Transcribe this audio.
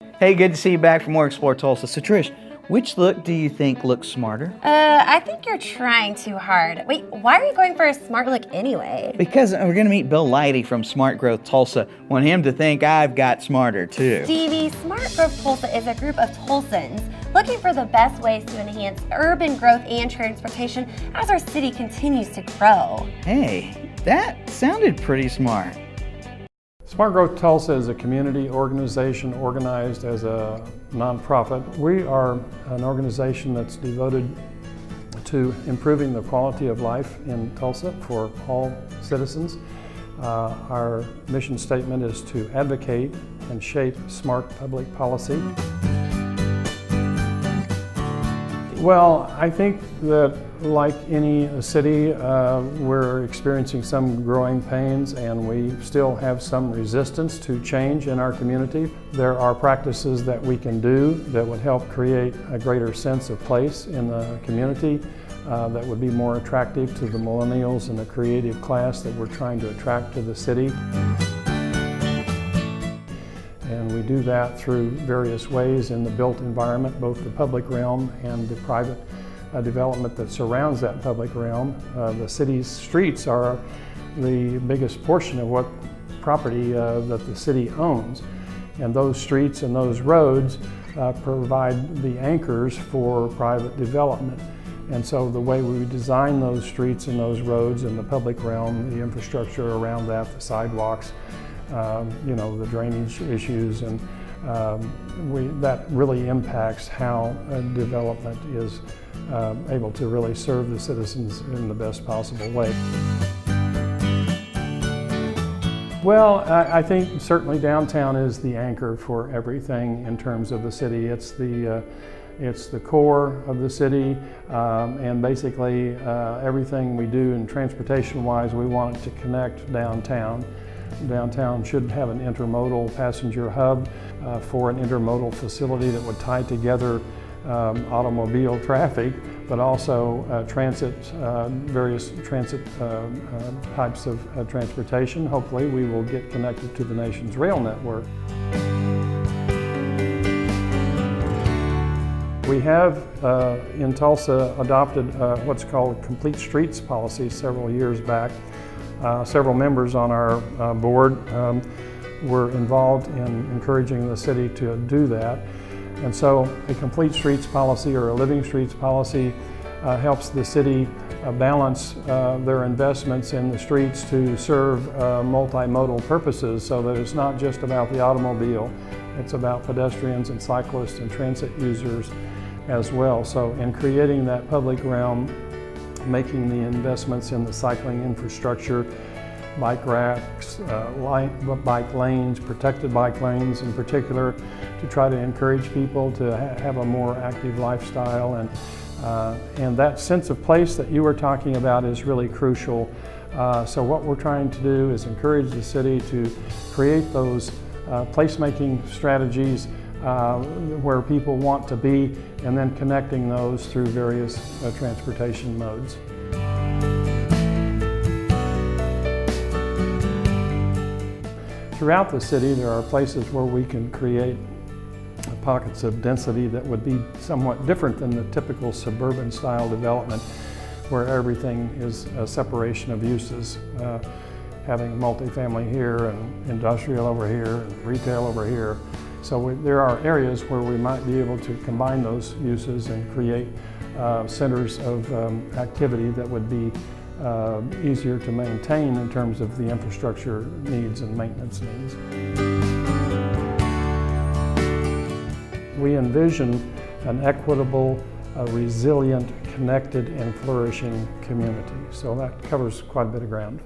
Hey, good to see you back for more Explore Tulsa. So Trish, which look do you think looks smarter? I think you're trying too hard. Wait, why are you going for a smart look anyway? Because we're going to meet Bill Leidy from Smart Growth Tulsa. Want him to think I've got smarter too. Stevie, Smart Growth Tulsa is a group of Tulsans looking for the best ways to enhance urban growth and transportation as our city continues to grow. Hey, that sounded pretty smart. Smart Growth Tulsa is a community organization organized as a nonprofit. We are an organization that's devoted to improving the quality of life in Tulsa for all citizens. Our mission statement is to advocate and shape smart public policy. Well, I think that like any city, we're experiencing some growing pains and we still have some resistance to change in our community. There are practices that we can do that would help create a greater sense of place in the community that would be more attractive to the millennials and the creative class that we're trying to attract to the city. And we do that through various ways in the built environment, both the public realm and the private development that surrounds that public realm. The city's streets are the biggest portion of what property that the city owns. And those streets and those roads provide the anchors for private development. And so the way we design those streets and those roads in the public realm, the infrastructure around that, the sidewalks, the drainage issues, and that really impacts how development is able to really serve the citizens in the best possible way. Well, I think certainly downtown is the anchor for everything in terms of the city. It's the core of the city, and basically everything we do in transportation-wise, we want it to connect downtown. Downtown should have an intermodal passenger hub for an intermodal facility that would tie together automobile traffic, but also various transit types of transportation. Hopefully we will get connected to the nation's rail network. We have in Tulsa adopted what's called Complete Streets policy several years back. Several members on our board were involved in encouraging the city to do that. And so a complete streets policy or a living streets policy helps the city balance their investments in the streets to serve multimodal purposes, so that it's not just about the automobile, it's about pedestrians and cyclists and transit users as well. So in creating that public realm, making the investments in the cycling infrastructure, bike racks, bike lanes, protected bike lanes in particular, to try to encourage people to have a more active lifestyle. And that sense of place that you were talking about is really crucial. So what we're trying to do is encourage the city to create those placemaking strategies where people want to be, and then connecting those through various transportation modes. Throughout the city, there are places where we can create pockets of density that would be somewhat different than the typical suburban style development, where everything is a separation of uses. Having multifamily here and industrial over here and retail over here. So there are areas where we might be able to combine those uses and create centers of activity that would be easier to maintain in terms of the infrastructure needs and maintenance needs. We envision an equitable, resilient, connected, and flourishing community. So that covers quite a bit of ground.